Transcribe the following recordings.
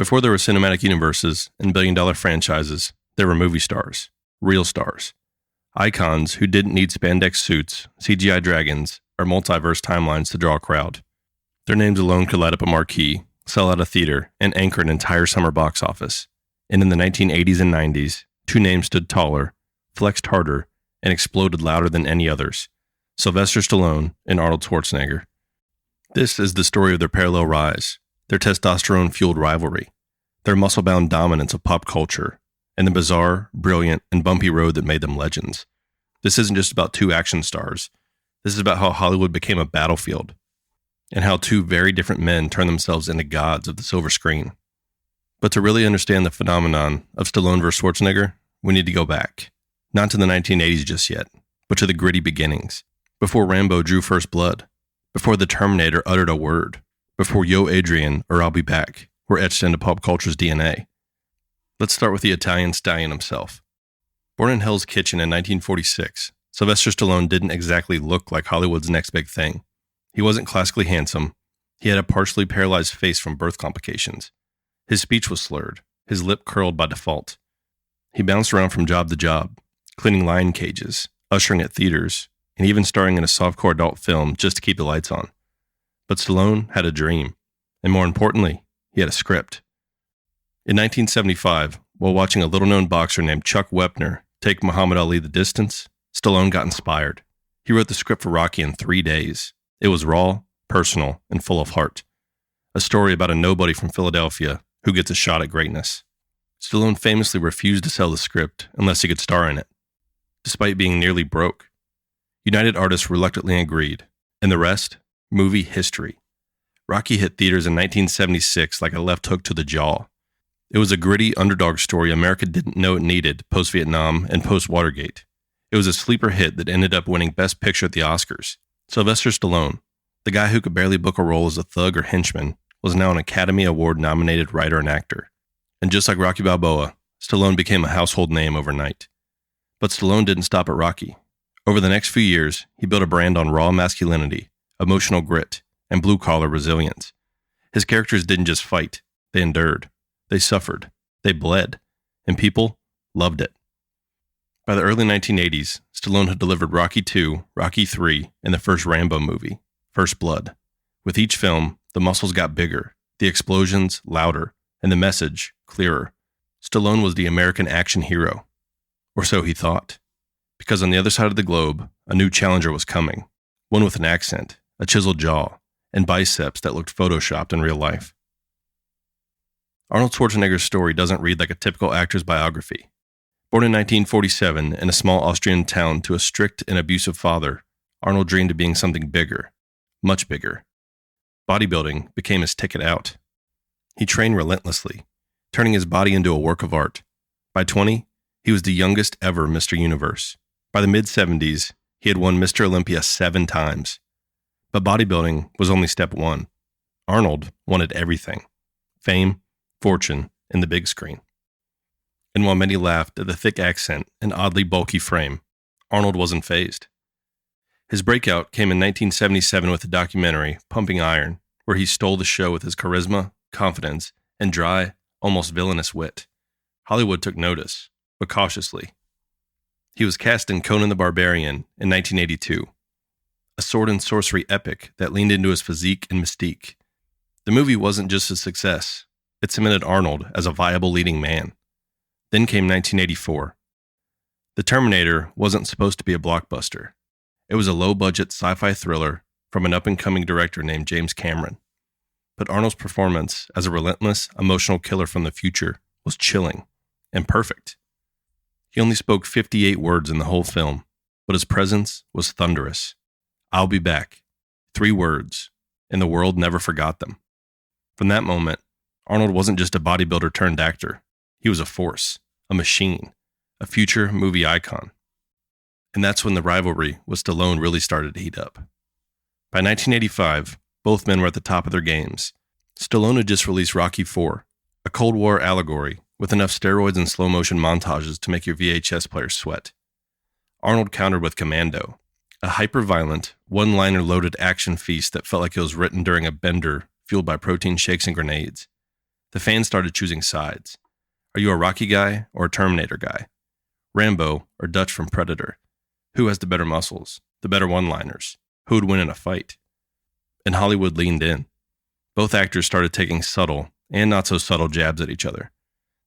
Before there were cinematic universes and billion-dollar franchises, there were movie stars, real stars, icons who didn't need spandex suits, CGI dragons, or multiverse timelines to draw a crowd. Their names alone could light up a marquee, sell out a theater, and anchor an entire summer box office. And in the 1980s and 90s, two names stood taller, flexed harder, and exploded louder than any others: Sylvester Stallone and Arnold Schwarzenegger. This is the story of their parallel rise, their testosterone-fueled rivalry, their muscle-bound dominance of pop culture, and the bizarre, brilliant, and bumpy road that made them legends. This isn't just about two action stars. This is about how Hollywood became a battlefield, and how two very different men turned themselves into gods of the silver screen. But to really understand the phenomenon of Stallone versus Schwarzenegger, we need to go back. Not to the 1980s just yet, but to the gritty beginnings. Before Rambo drew first blood, before the Terminator uttered a word, before Yo Adrian or I'll Be Back were etched into pop culture's DNA. Let's start with the Italian stallion himself. Born in Hell's Kitchen in 1946, Sylvester Stallone didn't exactly look like Hollywood's next big thing. He wasn't classically handsome. He had a partially paralyzed face from birth complications. His speech was slurred, his lip curled by default. He bounced around from job to job, cleaning lion cages, ushering at theaters, and even starring in a softcore adult film just to keep the lights on. But Stallone had a dream, and more importantly, he had a script. In 1975, while watching a little-known boxer named Chuck Wepner take Muhammad Ali the distance, Stallone got inspired. He wrote the script for Rocky in 3 days. It was raw, personal, and full of heart. A story about a nobody from Philadelphia who gets a shot at greatness. Stallone famously refused to sell the script unless he could star in it, despite being nearly broke. United Artists reluctantly agreed, and the rest? Movie history. Rocky hit theaters in 1976 like a left hook to the jaw. It was a gritty underdog story America didn't know it needed post-Vietnam and post-Watergate. It was a sleeper hit that ended up winning Best Picture at the Oscars. Sylvester Stallone, the guy who could barely book a role as a thug or henchman, was now an Academy Award-nominated writer and actor. And just like Rocky Balboa, Stallone became a household name overnight. But Stallone didn't stop at Rocky. Over the next few years, he built a brand on raw masculinity, emotional grit, and blue-collar resilience. His characters didn't just fight, they endured. They suffered, they bled, and people loved it. By the early 1980s, Stallone had delivered Rocky II, Rocky III, and the first Rambo movie, First Blood. With each film, the muscles got bigger, the explosions louder, and the message clearer. Stallone was the American action hero. Or so he thought. Because on the other side of the globe, a new challenger was coming. One with an accent, a chiseled jaw, and biceps that looked photoshopped in real life. Arnold Schwarzenegger's story doesn't read like a typical actor's biography. Born in 1947 in a small Austrian town to a strict and abusive father, Arnold dreamed of being something bigger, much bigger. Bodybuilding became his ticket out. He trained relentlessly, turning his body into a work of art. By 20, he was the youngest ever Mr. Universe. By the mid-70s, he had won Mr. Olympia 7 times. But bodybuilding was only step one. Arnold wanted everything: fame, fortune, and the big screen. And while many laughed at the thick accent and oddly bulky frame, Arnold wasn't fazed. His breakout came in 1977 with the documentary Pumping Iron, where he stole the show with his charisma, confidence, and dry, almost villainous wit. Hollywood took notice, but cautiously. He was cast in Conan the Barbarian in 1982, a sword and sorcery epic that leaned into his physique and mystique. The movie wasn't just a success, it cemented Arnold as a viable leading man. Then came 1984. The Terminator wasn't supposed to be a blockbuster. It was a low-budget sci-fi thriller from an up-and-coming director named James Cameron. But Arnold's performance as a relentless, emotional killer from the future was chilling and perfect. He only spoke 58 words in the whole film, but his presence was thunderous. I'll be back. 3 words, and the world never forgot them. From that moment, Arnold wasn't just a bodybuilder turned actor. He was a force, a machine, a future movie icon. And that's when the rivalry with Stallone really started to heat up. By 1985, both men were at the top of their games. Stallone had just released Rocky IV, a Cold War allegory with enough steroids and slow-motion montages to make your VHS player sweat. Arnold countered with Commando, a hyper-violent, one-liner loaded action feast that felt like it was written during a bender fueled by protein shakes and grenades. The fans started choosing sides. Are you a Rocky guy or a Terminator guy? Rambo or Dutch from Predator? Who has the better muscles, the better one-liners? Who would win in a fight? And Hollywood leaned in. Both actors started taking subtle and not so subtle jabs at each other.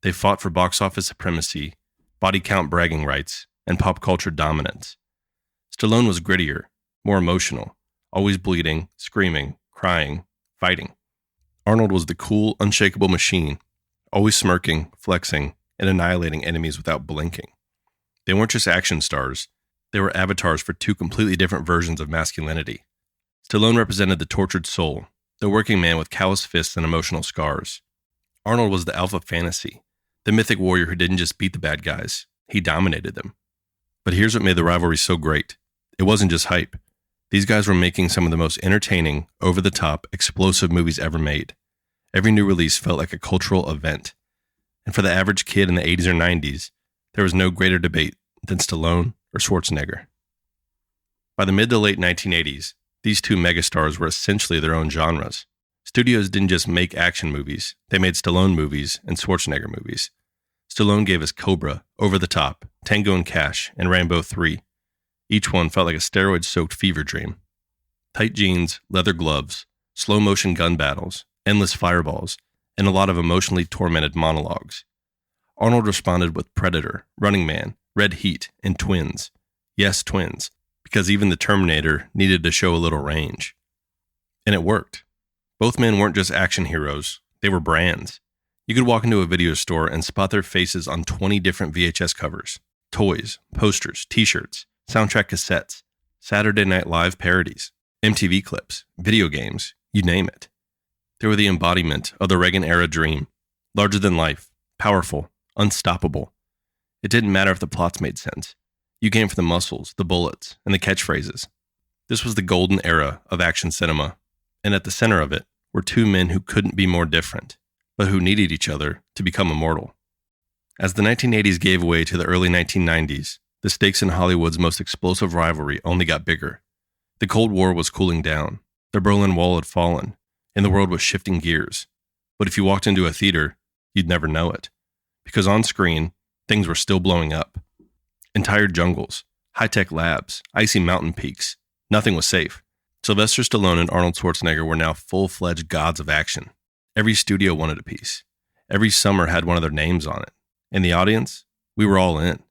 They fought for box office supremacy, body count bragging rights, and pop culture dominance. Stallone was grittier, more emotional, always bleeding, screaming, crying, fighting. Arnold was the cool, unshakable machine, always smirking, flexing, and annihilating enemies without blinking. They weren't just action stars, they were avatars for two completely different versions of masculinity. Stallone represented the tortured soul, the working man with calloused fists and emotional scars. Arnold was the alpha fantasy, the mythic warrior who didn't just beat the bad guys, he dominated them. But here's what made the rivalry so great. It wasn't just hype. These guys were making some of the most entertaining, over-the-top, explosive movies ever made. Every new release felt like a cultural event. And for the average kid in the 80s or 90s, there was no greater debate than Stallone or Schwarzenegger. By the mid to late 1980s, these two megastars were essentially their own genres. Studios didn't just make action movies, they made Stallone movies and Schwarzenegger movies. Stallone gave us Cobra, Over the Top, Tango and Cash, and Rambo 3. Each one felt like a steroid-soaked fever dream. Tight jeans, leather gloves, slow-motion gun battles, endless fireballs, and a lot of emotionally tormented monologues. Arnold responded with Predator, Running Man, Red Heat, and Twins. Yes, twins, because even the Terminator needed to show a little range. And it worked. Both men weren't just action heroes, they were brands. You could walk into a video store and spot their faces on 20 different VHS covers, toys, posters, t-shirts, soundtrack cassettes, Saturday Night Live parodies, MTV clips, video games, you name it. They were the embodiment of the Reagan-era dream, larger than life, powerful, unstoppable. It didn't matter if the plots made sense. You came for the muscles, the bullets, and the catchphrases. This was the golden era of action cinema, and at the center of it were two men who couldn't be more different, but who needed each other to become immortal. As the 1980s gave way to the early 1990s, the stakes in Hollywood's most explosive rivalry only got bigger. The Cold War was cooling down, the Berlin Wall had fallen, and the world was shifting gears. But if you walked into a theater, you'd never know it. Because on screen, things were still blowing up. Entire jungles, high-tech labs, icy mountain peaks. Nothing was safe. Sylvester Stallone and Arnold Schwarzenegger were now full-fledged gods of action. Every studio wanted a piece. Every summer had one of their names on it. And the audience, we were all in.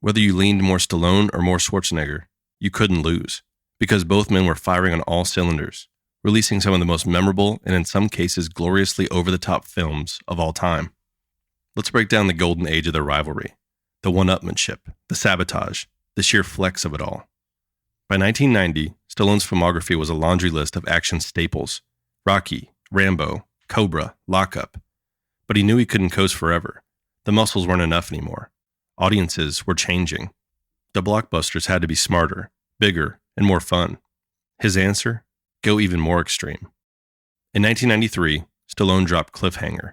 Whether you leaned more Stallone or more Schwarzenegger, you couldn't lose. Because both men were firing on all cylinders, releasing some of the most memorable and in some cases gloriously over-the-top films of all time. Let's break down the golden age of their rivalry. The one-upmanship, the sabotage, the sheer flex of it all. By 1990, Stallone's filmography was a laundry list of action staples. Rocky, Rambo, Cobra, Lockup. But he knew he couldn't coast forever. The muscles weren't enough anymore. Audiences were changing. The blockbusters had to be smarter, bigger, and more fun. His answer? Go even more extreme. In 1993, Stallone dropped Cliffhanger,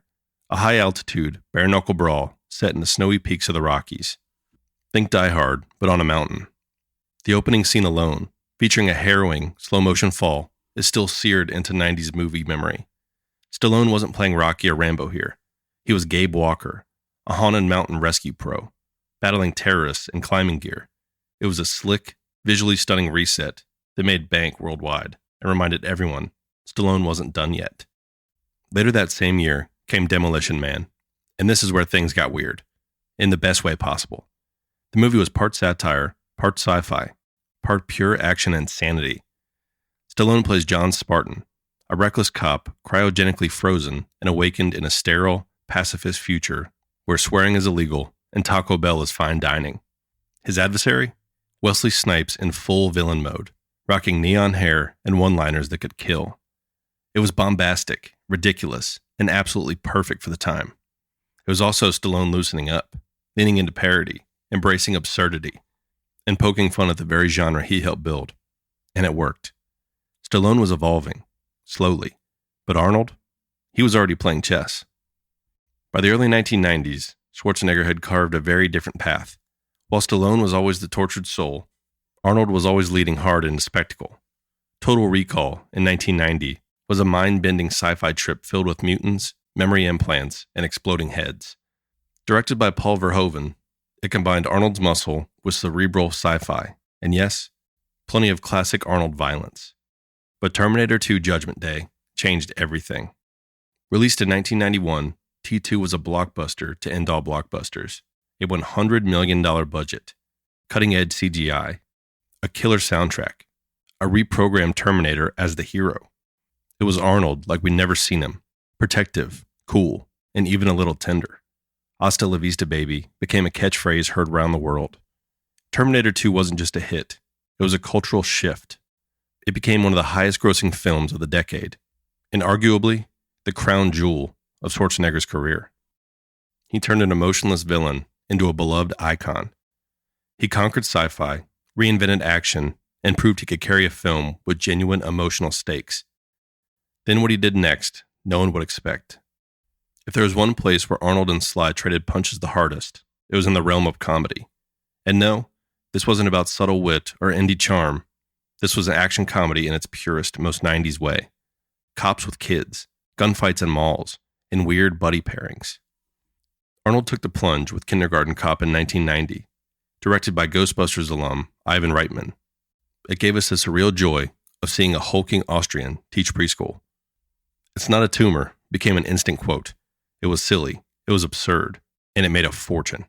a high-altitude, bare-knuckle brawl set in the snowy peaks of the Rockies. Think Die Hard, but on a mountain. The opening scene alone, featuring a harrowing, slow-motion fall, is still seared into 90s movie memory. Stallone wasn't playing Rocky or Rambo here. He was Gabe Walker, a haunted mountain rescue pro, battling terrorists in climbing gear. It was a slick, visually stunning reset that made bank worldwide and reminded everyone Stallone wasn't done yet. Later that same year came Demolition Man, and this is where things got weird, in the best way possible. The movie was part satire, part sci-fi, part pure action insanity. Stallone plays John Spartan, a reckless cop cryogenically frozen and awakened in a sterile, pacifist future where swearing is illegal and Taco Bell is fine dining. His adversary? Wesley Snipes in full villain mode, rocking neon hair and one-liners that could kill. It was bombastic, ridiculous, and absolutely perfect for the time. It was also Stallone loosening up, leaning into parody, embracing absurdity, and poking fun at the very genre he helped build. And it worked. Stallone was evolving, slowly, but Arnold, he was already playing chess. By the early 1990s, Schwarzenegger had carved a very different path. While Stallone was always the tortured soul, Arnold was always leading hard into spectacle. Total Recall in 1990 was a mind-bending sci-fi trip filled with mutants, memory implants, and exploding heads. Directed by Paul Verhoeven, it combined Arnold's muscle with cerebral sci-fi, and yes, plenty of classic Arnold violence. But Terminator 2 Judgment Day changed everything. Released in 1991, T2 was a blockbuster to end all blockbusters. A $100 million budget, cutting-edge CGI, a killer soundtrack, a reprogrammed Terminator as the hero. It was Arnold like we'd never seen him, protective, cool, and even a little tender. Hasta la vista, baby became a catchphrase heard around the world. Terminator 2 wasn't just a hit, it was a cultural shift. It became one of the highest-grossing films of the decade, and arguably the crown jewel of Schwarzenegger's career. He turned an emotionless villain into a beloved icon. He conquered sci-fi, reinvented action, and proved he could carry a film with genuine emotional stakes. Then what he did next, no one would expect. If there was one place where Arnold and Sly traded punches the hardest, it was in the realm of comedy. And no, this wasn't about subtle wit or indie charm. This was an action comedy in its purest, most 90s way. Cops with kids, gunfights in malls, and weird buddy pairings. Arnold took the plunge with Kindergarten Cop in 1990, directed by Ghostbusters alum Ivan Reitman. It gave us the surreal joy of seeing a hulking Austrian teach preschool. It's not a tumor became an instant quote. It was silly, it was absurd, and it made a fortune.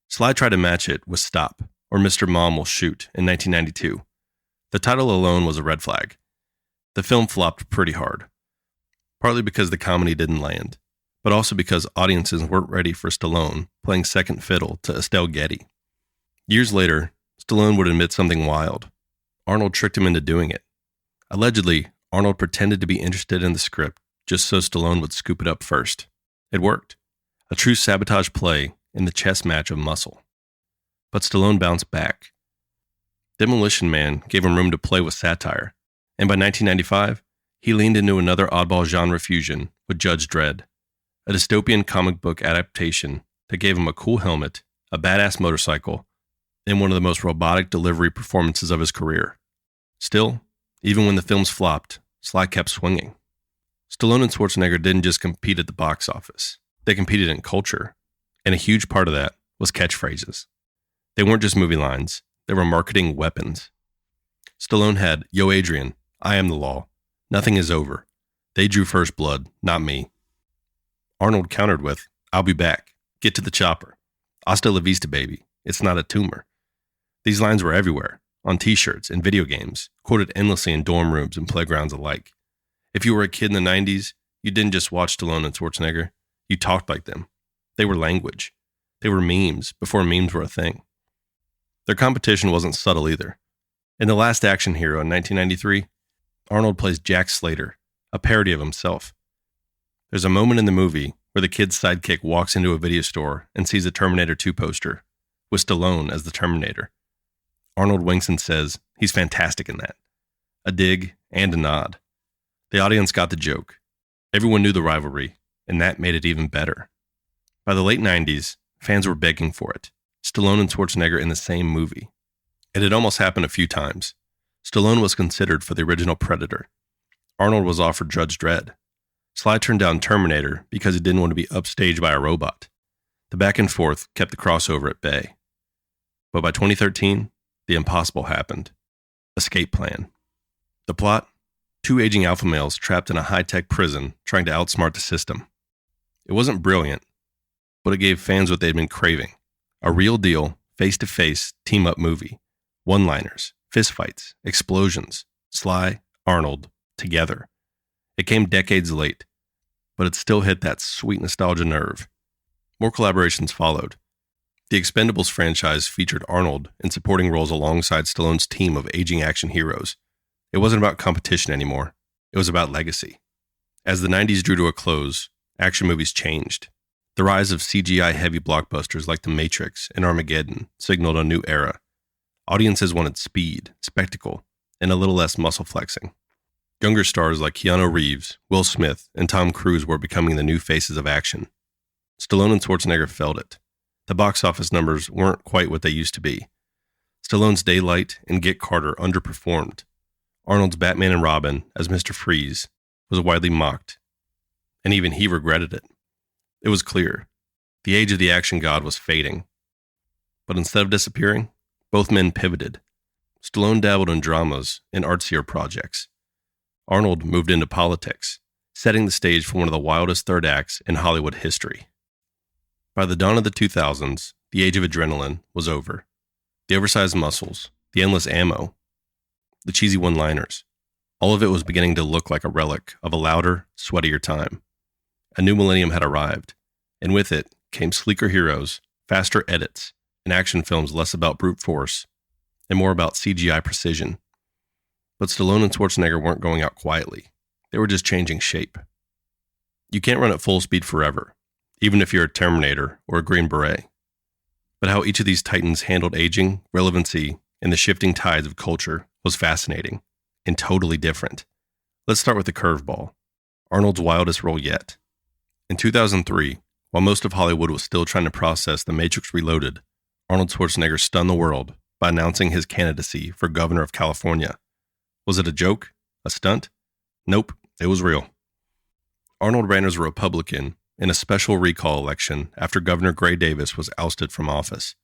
Sly tried to match it with Stop or Mr. Mom Will Shoot in 1992. The title alone was a red flag. The film flopped pretty hard, partly because the comedy didn't land, but also because audiences weren't ready for Stallone playing second fiddle to Estelle Getty. Years later, Stallone would admit something wild. Arnold tricked him into doing it. Allegedly, Arnold pretended to be interested in the script just so Stallone would scoop it up first. It worked. A true sabotage play in the chess match of muscle. But Stallone bounced back. Demolition Man gave him room to play with satire, and by 1995, he leaned into another oddball genre fusion with Judge Dredd, a dystopian comic book adaptation that gave him a cool helmet, a badass motorcycle, and one of the most robotic delivery performances of his career. Still, even when the films flopped, Sly kept swinging. Stallone and Schwarzenegger didn't just compete at the box office. They competed in culture, and a huge part of that was catchphrases. They weren't just movie lines, they were marketing weapons. Stallone had, "Yo Adrian, I am the law. Nothing is over. They drew first blood, not me." Arnold countered with, "I'll be back. Get to the chopper. Hasta la vista, baby. It's not a tumor." These lines were everywhere, on t-shirts and video games, quoted endlessly in dorm rooms and playgrounds alike. If you were a kid in the 90s, you didn't just watch Stallone and Schwarzenegger. You talked like them. They were language. They were memes before memes were a thing. Their competition wasn't subtle either. In The Last Action Hero in 1993, Arnold plays Jack Slater, a parody of himself. There's a moment in the movie where the kid's sidekick walks into a video store and sees a Terminator 2 poster, with Stallone as the Terminator. Arnold winks and says he's fantastic in that. A dig and a nod. The audience got the joke. Everyone knew the rivalry, and that made it even better. By the late 90s, fans were begging for it. Stallone and Schwarzenegger in the same movie. It had almost happened a few times. Stallone was considered for the original Predator. Arnold was offered Judge Dredd. Sly turned down Terminator because he didn't want to be upstaged by a robot. The back and forth kept the crossover at bay. But by 2013, the impossible happened. Escape Plan. The plot? Two aging alpha males trapped in a high-tech prison trying to outsmart the system. It wasn't brilliant, but it gave fans what they'd been craving. A real deal, face-to-face, team-up movie. One-liners, fistfights, explosions, Sly, Arnold, together. It came decades late, but it still hit that sweet nostalgia nerve. More collaborations followed. The Expendables franchise featured Arnold in supporting roles alongside Stallone's team of aging action heroes. It wasn't about competition anymore. It was about legacy. As the 90s drew to a close, action movies changed. The rise of CGI-heavy blockbusters like The Matrix and Armageddon signaled a new era. Audiences wanted speed, spectacle, and a little less muscle flexing. Younger stars like Keanu Reeves, Will Smith, and Tom Cruise were becoming the new faces of action. Stallone and Schwarzenegger felt it. The box office numbers weren't quite what they used to be. Stallone's Daylight and Get Carter underperformed. Arnold's Batman and Robin as Mr. Freeze was widely mocked. and even he regretted it. It was clear. The age of the action god was fading. But instead of disappearing, both men pivoted. Stallone dabbled in dramas and artsier projects. Arnold moved into politics, setting the stage for one of the wildest third acts in Hollywood history. By the dawn of the 2000s, the age of adrenaline was over. The oversized muscles, the endless ammo, the cheesy one-liners, all of it was beginning to look like a relic of a louder, sweatier time. A new millennium had arrived, and with it came sleeker heroes, faster edits, and action films less about brute force and more about CGI precision. But Stallone and Schwarzenegger weren't going out quietly. They were just changing shape. You can't run at full speed forever, even if you're a Terminator or a Green Beret. But how each of these titans handled aging, relevancy, and the shifting tides of culture was fascinating and totally different. Let's start with the curveball, Arnold's wildest role yet. In 2003, while most of Hollywood was still trying to process The Matrix Reloaded, Arnold Schwarzenegger stunned the world by announcing his candidacy for governor of California. Was it a joke? A stunt? Nope, it was real. Arnold ran as a Republican in a special recall election after Governor Gray Davis was ousted from office.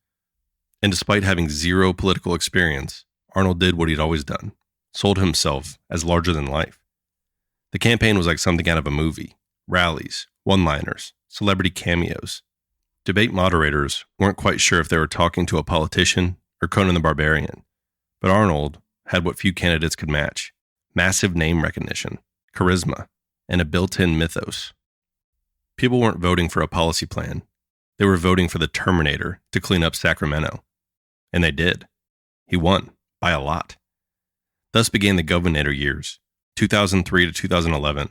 And despite having zero political experience, Arnold did what he'd always done, sold himself as larger than life. The campaign was like something out of a movie. Rallies, one-liners, celebrity cameos. Debate moderators weren't quite sure if they were talking to a politician or Conan the Barbarian, but Arnold had what few candidates could match: massive name recognition, charisma, and a built-in mythos. People weren't voting for a policy plan. They were voting for the Terminator to clean up Sacramento. And they did. He won, by a lot. Thus began the Governator years, 2003 to 2011,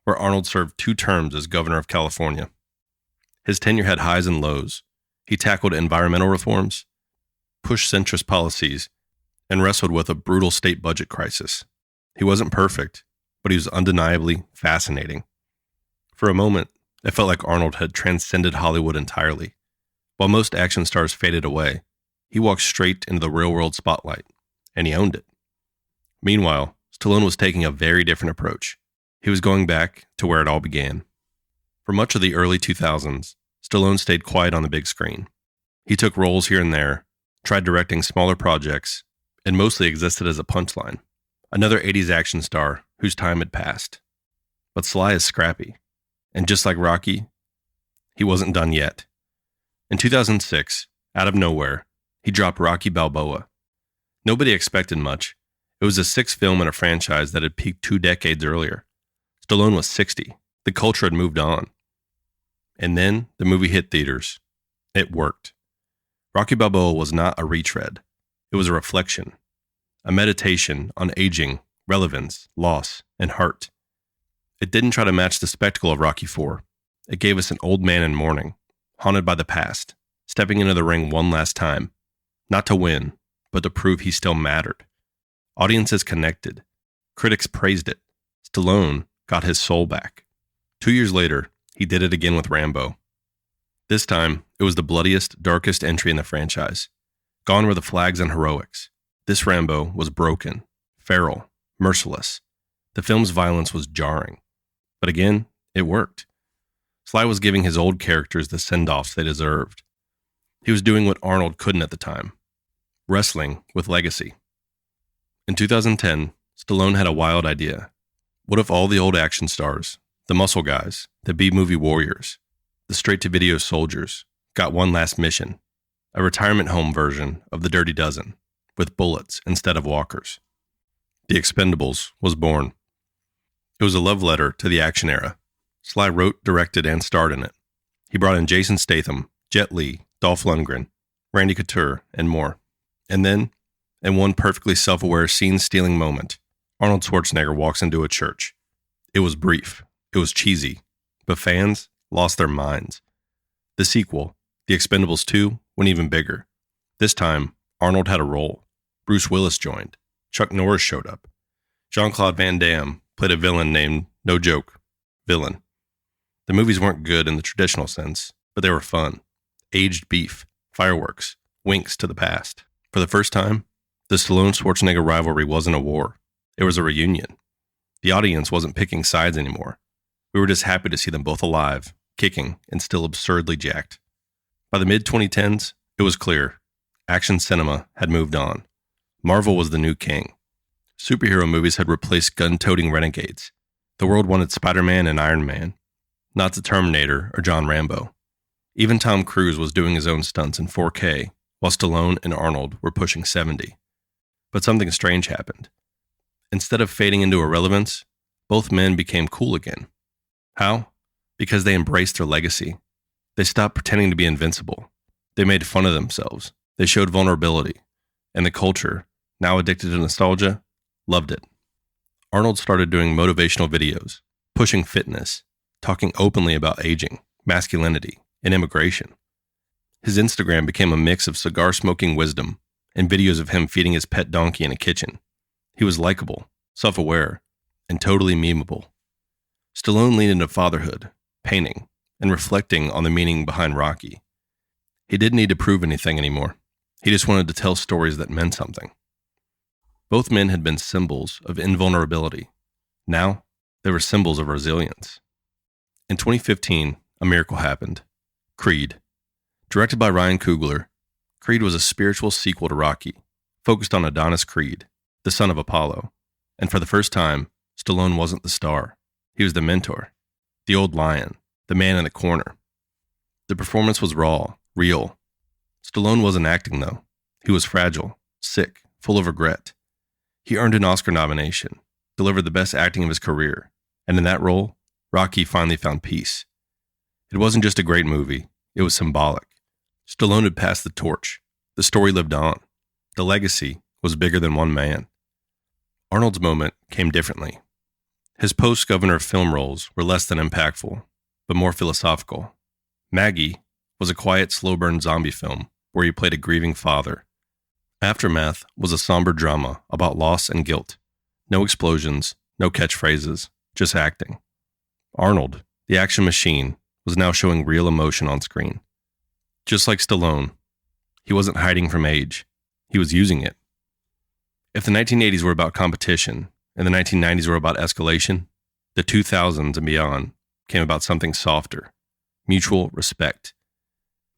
where Arnold served 2 terms as governor of California. His tenure had highs and lows. He tackled environmental reforms, pushed centrist policies, and wrestled with a brutal state budget crisis. He wasn't perfect, but he was undeniably fascinating. For a moment, it felt like Arnold had transcended Hollywood entirely. While most action stars faded away, he walked straight into the real-world spotlight, and he owned it. Meanwhile, Stallone was taking a very different approach. He was going back to where it all began. For much of the early 2000s, Stallone stayed quiet on the big screen. He took roles here and there, tried directing smaller projects, and mostly existed as a punchline, another 80s action star whose time had passed. But Sly is scrappy, and just like Rocky, he wasn't done yet. In 2006, out of nowhere, he dropped Rocky Balboa. Nobody expected much. It was the 6th film in a franchise that had peaked 2 decades earlier. Stallone was 60. The culture had moved on. And then the movie hit theaters. It worked. Rocky Balboa was not a retread. It was a reflection, a meditation on aging, relevance, loss, and heart. It didn't try to match the spectacle of Rocky IV. It gave us an old man in mourning, haunted by the past, stepping into the ring one last time, not to win, but to prove he still mattered. Audiences connected. Critics praised it. Stallone got his soul back. 2 years later, he did it again with Rambo. This time, it was the bloodiest, darkest entry in the franchise. Gone were the flags and heroics. This Rambo was broken, feral, merciless. The film's violence was jarring. But again, it worked. Sly was giving his old characters the send-offs they deserved. He was doing what Arnold couldn't at the time, wrestling with legacy. In 2010, Stallone had a wild idea. What if all the old action stars, the muscle guys, the B-movie warriors, the straight-to-video soldiers, got one last mission, a retirement home version of the Dirty Dozen, with bullets instead of walkers? The Expendables was born. It was a love letter to the action era. Sly wrote, directed, and starred in it. He brought in Jason Statham, Jet Li, Dolph Lundgren, Randy Couture, and more. And then, in one perfectly self-aware scene-stealing moment, Arnold Schwarzenegger walks into a church. It was brief. It was cheesy. But fans lost their minds. The sequel, The Expendables 2, went even bigger. This time, Arnold had a role. Bruce Willis joined. Chuck Norris showed up. Jean-Claude Van Damme played a villain named, no joke, Villain. The movies weren't good in the traditional sense, but they were fun. Aged beef, fireworks, winks to the past. For the first time, the Stallone-Schwarzenegger rivalry wasn't a war. It was a reunion. The audience wasn't picking sides anymore. We were just happy to see them both alive, kicking, and still absurdly jacked. By the mid-2010s, it was clear. Action cinema had moved on. Marvel was the new king. Superhero movies had replaced gun-toting renegades. The world wanted Spider-Man and Iron Man, not the Terminator or John Rambo. Even Tom Cruise was doing his own stunts in 4K, while Stallone and Arnold were pushing 70. But something strange happened. Instead of fading into irrelevance, both men became cool again. How? Because they embraced their legacy. They stopped pretending to be invincible. They made fun of themselves. They showed vulnerability. And the culture, now addicted to nostalgia, loved it. Arnold started doing motivational videos, pushing fitness, talking openly about aging, masculinity, and immigration. His Instagram became a mix of cigar-smoking wisdom and videos of him feeding his pet donkey in a kitchen. He was likable, self-aware, and totally memeable. Stallone leaned into fatherhood, painting, and reflecting on the meaning behind Rocky. He didn't need to prove anything anymore. He just wanted to tell stories that meant something. Both men had been symbols of invulnerability. Now, they were symbols of resilience. In 2015, a miracle happened. Creed. Directed by Ryan Coogler, Creed was a spiritual sequel to Rocky, focused on Adonis Creed, the son of Apollo. And for the first time, Stallone wasn't the star. He was the mentor, the old lion, the man in the corner. The performance was raw, real. Stallone wasn't acting, though. He was fragile, sick, full of regret. He earned an Oscar nomination, delivered the best acting of his career, and in that role, Rocky finally found peace. It wasn't just a great movie, it was symbolic. Stallone had passed the torch. The story lived on. The legacy was bigger than one man. Arnold's moment came differently. His post-Governor film roles were less than impactful, but more philosophical. Maggie was a quiet, slow-burn zombie film where he played a grieving father. Aftermath was a somber drama about loss and guilt. No explosions, no catchphrases, just acting. Arnold, the action machine, was now showing real emotion on screen. Just like Stallone, he wasn't hiding from age. He was using it. If the 1980s were about competition and the 1990s were about escalation, the 2000s and beyond came about something softer, mutual respect.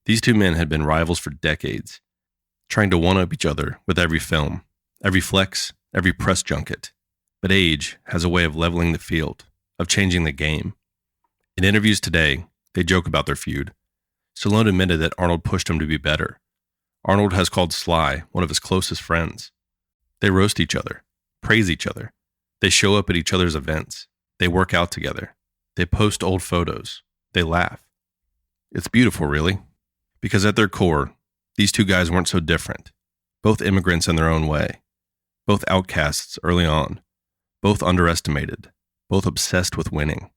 These two men had been rivals for decades, trying to one-up each other with every film, every flex, every press junket. But age has a way of leveling the field, of changing the game. In interviews today, they joke about their feud. Stallone admitted that Arnold pushed him to be better. Arnold has called Sly one of his closest friends. They roast each other, praise each other. They show up at each other's events. They work out together. They post old photos. They laugh. It's beautiful, really, because at their core, these two guys weren't so different. Both immigrants in their own way. Both outcasts early on. Both underestimated. Both obsessed with winning.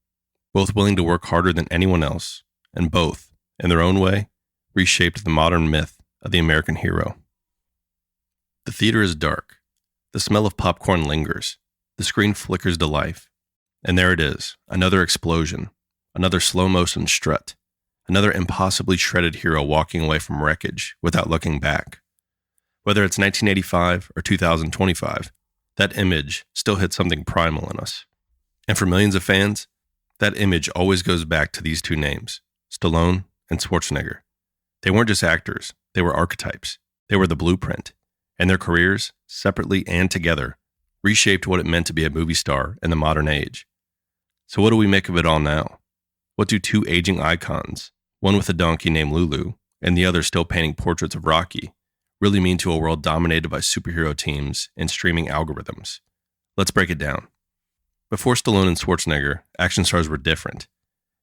Both willing to work harder than anyone else. And both, in their own way, reshaped the modern myth of the American hero. The theater is dark. The smell of popcorn lingers. The screen flickers to life. And there it is, another explosion, another slow-motion strut, another impossibly shredded hero walking away from wreckage without looking back. Whether it's 1985 or 2025, that image still hits something primal in us. And for millions of fans, that image always goes back to these two names, Stallone and Schwarzenegger. They weren't just actors, they were archetypes. They were the blueprint. And their careers, separately and together, reshaped what it meant to be a movie star in the modern age. So what do we make of it all now? What do two aging icons, one with a donkey named Lulu and the other still painting portraits of Rocky, really mean to a world dominated by superhero teams and streaming algorithms? Let's break it down. Before Stallone and Schwarzenegger, action stars were different.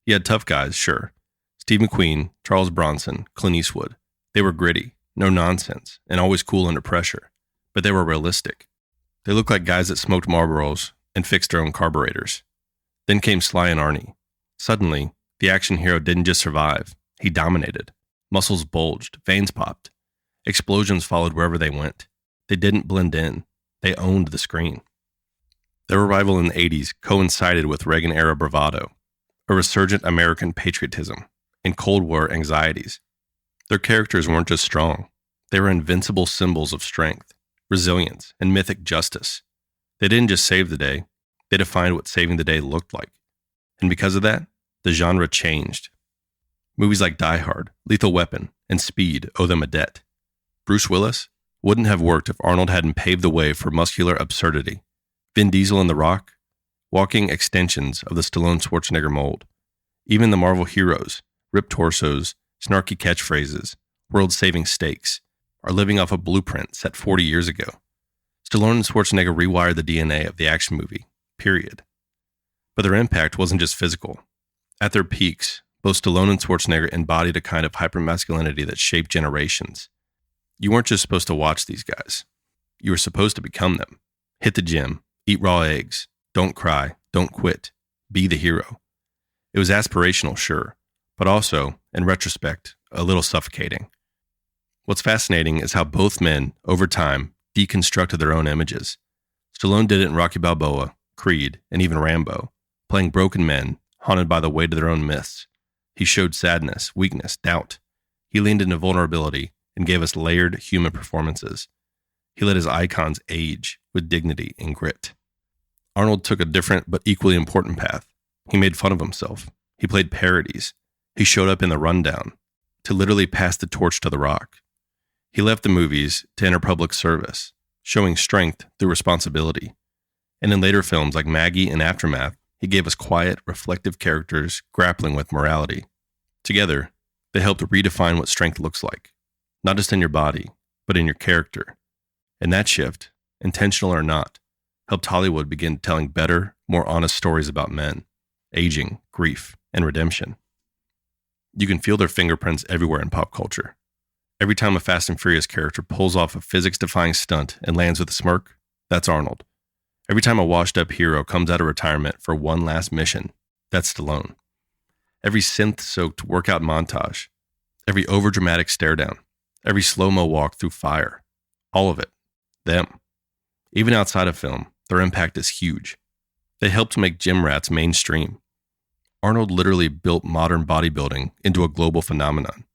You had tough guys, sure. Steve McQueen, Charles Bronson, Clint Eastwood. They were gritty, no nonsense, and always cool under pressure. But they were realistic. They looked like guys that smoked Marlboros and fixed their own carburetors. Then came Sly and Arnie. Suddenly, the action hero didn't just survive, he dominated. Muscles bulged, veins popped. Explosions followed wherever they went. They didn't blend in. They owned the screen. Their revival in the 80s coincided with Reagan-era bravado, a resurgent American patriotism, and Cold War anxieties. Their characters weren't just strong. They were invincible symbols of strength, resilience, and mythic justice. They didn't just save the day. They defined what saving the day looked like. And because of that, the genre changed. Movies like Die Hard, Lethal Weapon, and Speed owe them a debt. Bruce Willis wouldn't have worked if Arnold hadn't paved the way for muscular absurdity. Vin Diesel and The Rock, walking extensions of the Stallone-Schwarzenegger mold. Even the Marvel heroes, ripped torsos, snarky catchphrases, world-saving stakes, are living off a blueprint set 40 years ago. Stallone and Schwarzenegger rewired the DNA of the action movie, period. But their impact wasn't just physical. At their peaks, both Stallone and Schwarzenegger embodied a kind of hypermasculinity that shaped generations. You weren't just supposed to watch these guys. You were supposed to become them. Hit the gym, eat raw eggs, don't cry, don't quit, be the hero. It was aspirational, sure, but also, in retrospect, a little suffocating. What's fascinating is how both men, over time, deconstructed their own images. Stallone did it in Rocky Balboa, Creed, and even Rambo, playing broken men, haunted by the weight of their own myths. He showed sadness, weakness, doubt. He leaned into vulnerability and gave us layered human performances. He let his icons age with dignity and grit. Arnold took a different but equally important path. He made fun of himself. He played parodies. He showed up in The Rundown to literally pass the torch to The Rock. He left the movies to enter public service, showing strength through responsibility. And in later films like Maggie and Aftermath, he gave us quiet, reflective characters grappling with morality. Together, they helped redefine what strength looks like, not just in your body, but in your character. And that shift, intentional or not, helped Hollywood begin telling better, more honest stories about men, aging, grief, and redemption. You can feel their fingerprints everywhere in pop culture. Every time a Fast and Furious character pulls off a physics-defying stunt and lands with a smirk, that's Arnold. Every time a washed-up hero comes out of retirement for one last mission, that's Stallone. Every synth-soaked workout montage, every overdramatic stare-down, every slow-mo walk through fire, all of it, them. Even outside of film, their impact is huge. They helped make gym rats mainstream. Arnold literally built modern bodybuilding into a global phenomenon.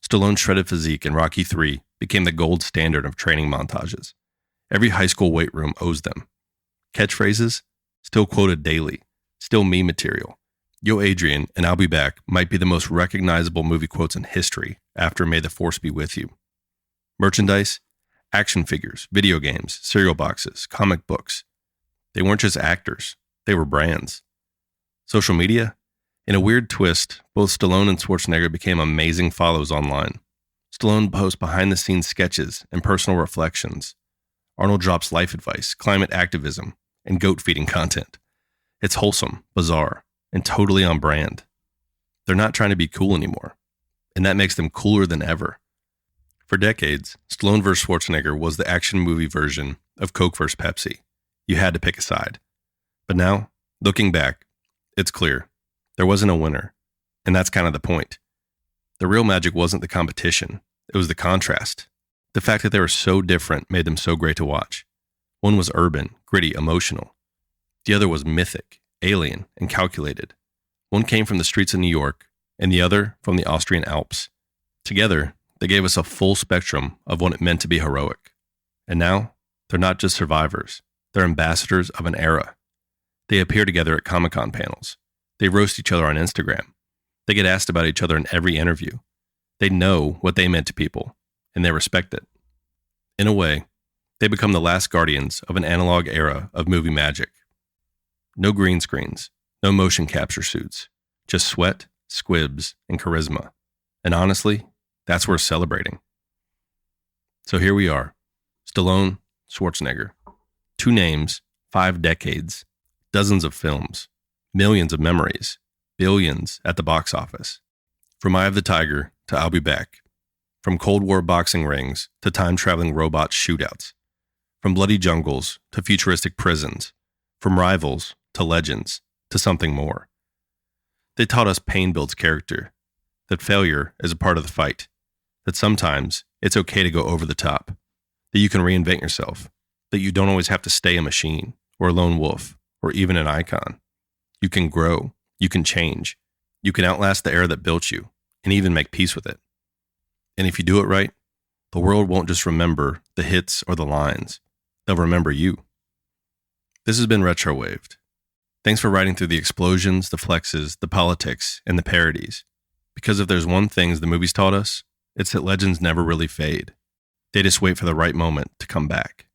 Stallone's shredded physique in Rocky III became the gold standard of training montages. Every high school weight room owes them. Catchphrases, still quoted daily, still meme material. Yo Adrian and I'll be back might be the most recognizable movie quotes in history after May the Force be with you. Merchandise, action figures, video games, cereal boxes, comic books. They weren't just actors, they were brands. Social media? In a weird twist, both Stallone and Schwarzenegger became amazing follows online. Stallone posts behind-the-scenes sketches and personal reflections. Arnold drops life advice, climate activism, and goat-feeding content. It's wholesome, bizarre, and totally on brand. They're not trying to be cool anymore, and that makes them cooler than ever. For decades, Stallone vs. Schwarzenegger was the action movie version of Coke vs. Pepsi. You had to pick a side. But now, looking back, it's clear. There wasn't a winner, and that's kind of the point. The real magic wasn't the competition, it was the contrast. The fact that they were so different made them so great to watch. One was urban, gritty, emotional. The other was mythic, alien, and calculated. One came from the streets of New York, and the other from the Austrian Alps. Together, they gave us a full spectrum of what it meant to be heroic. And now, they're not just survivors, they're ambassadors of an era. They appear together at Comic-Con panels. They roast each other on Instagram. They get asked about each other in every interview. They know what they meant to people, and they respect it. In a way, they become the last guardians of an analog era of movie magic. No green screens, no motion capture suits, just sweat, squibs, and charisma. And honestly, that's worth celebrating. So here we are, Stallone, Schwarzenegger. 2 names, 5 decades, dozens of films, millions of memories, billions at the box office. From Eye of the Tiger to I'll Be Back. From Cold War boxing rings to time-traveling robot shootouts. From bloody jungles to futuristic prisons. From rivals to legends to something more. They taught us pain builds character, that failure is a part of the fight, that sometimes it's okay to go over the top, that you can reinvent yourself, that you don't always have to stay a machine or a lone wolf or even an icon. You can grow, you can change, you can outlast the era that built you and even make peace with it. And if you do it right, the world won't just remember the hits or the lines. They'll remember you. This has been Retrowaved. Thanks for riding through the explosions, the flexes, the politics, and the parodies. Because if there's one thing the movies taught us, it's that legends never really fade. They just wait for the right moment to come back.